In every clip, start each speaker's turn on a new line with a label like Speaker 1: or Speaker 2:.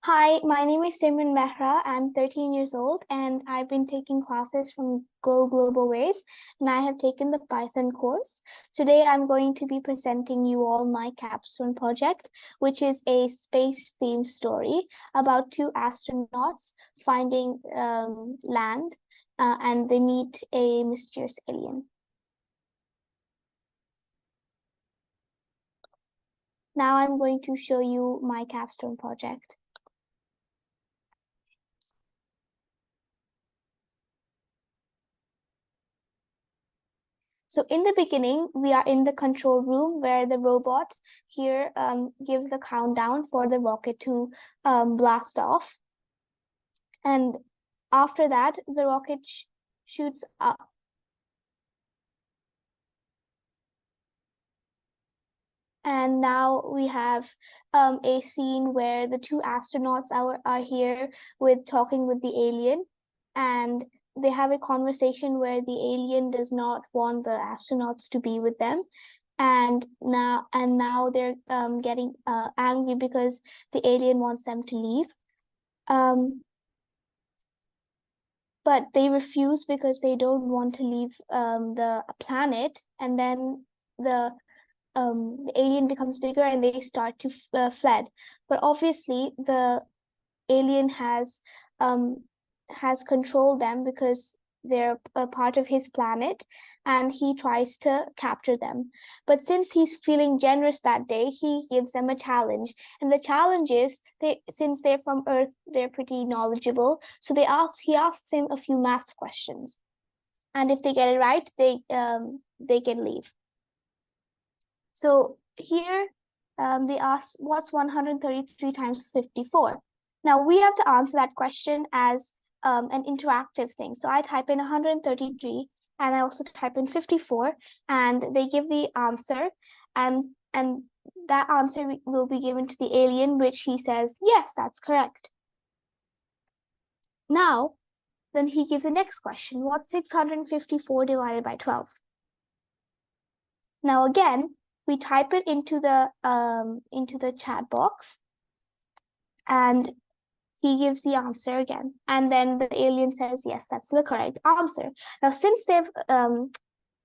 Speaker 1: Hi, my name is Simran Mehra. I'm 13 years old and I've been taking classes from GoGlobalWays and I have taken the Python course. Today I'm going to be presenting you all my capstone project, which is a space-themed story about two astronauts finding land and they meet a mysterious alien. Now I'm going to show you my capstone project. So in the beginning, we are in the control room where the robot here gives a countdown for the rocket to blast off. And after that, the rocket shoots up. And now we have a scene where the two astronauts are here talking with the alien. And they have a conversation where the alien does not want the astronauts to be with them. And now they're getting angry because the alien wants them to leave. But they refuse because they don't want to leave the planet. And then the alien becomes bigger and they start to fled. But obviously the alien has controlled them because they're a part of his planet and he tries to capture them. But since he's feeling generous that day, he gives them a challenge. And the challenge is since they're from Earth, they're pretty knowledgeable. So he asks him a few maths questions. And if they get it right, they can leave. So here they ask, what's 133 times 54? Now we have to answer that question as an interactive thing. So I type in 133 and I also type in 54 and they give the answer and that answer will be given to the alien, which he says, yes, that's correct. Now, then he gives the next question. What's 654 divided by 12? Now again, we type it into the chat box and he gives the answer again. And then the alien says, yes, that's the correct answer. Now, since they've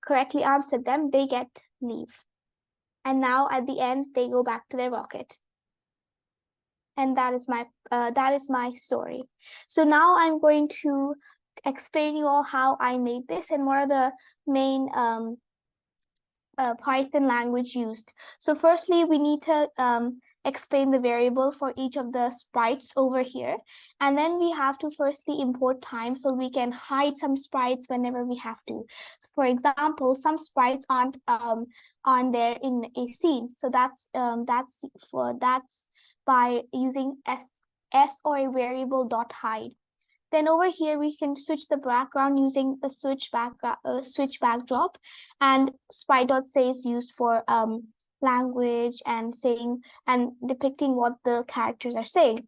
Speaker 1: correctly answered them, they get leave. And now at the end, they go back to their rocket. And that is my story. So now I'm going to explain you all how I made this and what are the main Python language used. So firstly, we need to explain the variable for each of the sprites over here. And then we have to firstly import time so we can hide some sprites whenever we have to. So for example, some sprites aren't there in a scene. So that's by using s or a variable dot hide. Then over here, we can switch the background using a switch backdrop, and sprite.say is used for language and depicting what the characters are saying.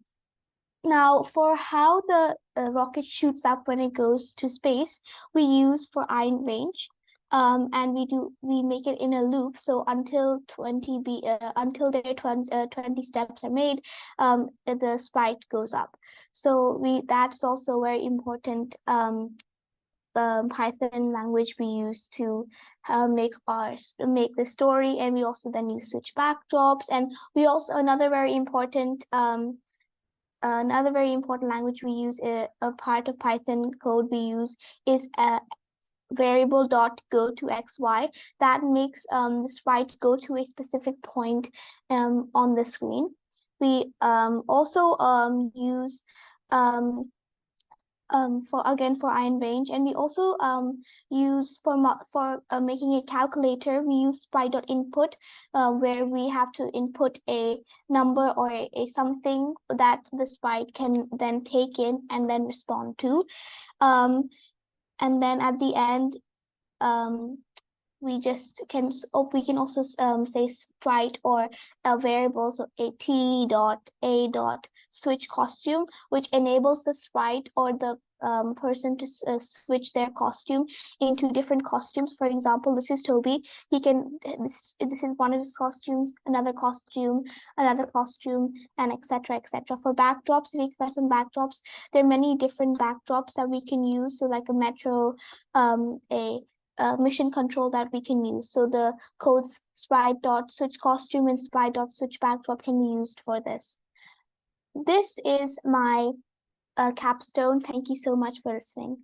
Speaker 1: Now, for how the rocket shoots up when it goes to space, we use for unveils. And we make it in a loop. So until 20 steps are made, the sprite goes up. So that's also very important Python language we use to make the story, and we also then use switch backdrops, and we also another very important language we use, a part of Python code we use is variable dot go to xy that makes the sprite go to a specific point on the screen. We also use for iron range, and we also use for making a calculator. We use sprite.input where we have to input a number or a something that the sprite can then take in and then respond to. And then at the end, we can also say sprite or a variable, so a dot switch costume, which enables the sprite or the person to switch their costume into different costumes. For example, this is Toby. He can, this is one of his costumes, another costume, and etc. etc. For backdrops, if we press on backdrops, there are many different backdrops that we can use. So like a metro, a mission control that we can use. So the codes sprite.switch costume and sprite.switch backdrop can be used for this. This is my capstone. Thank you so much for listening.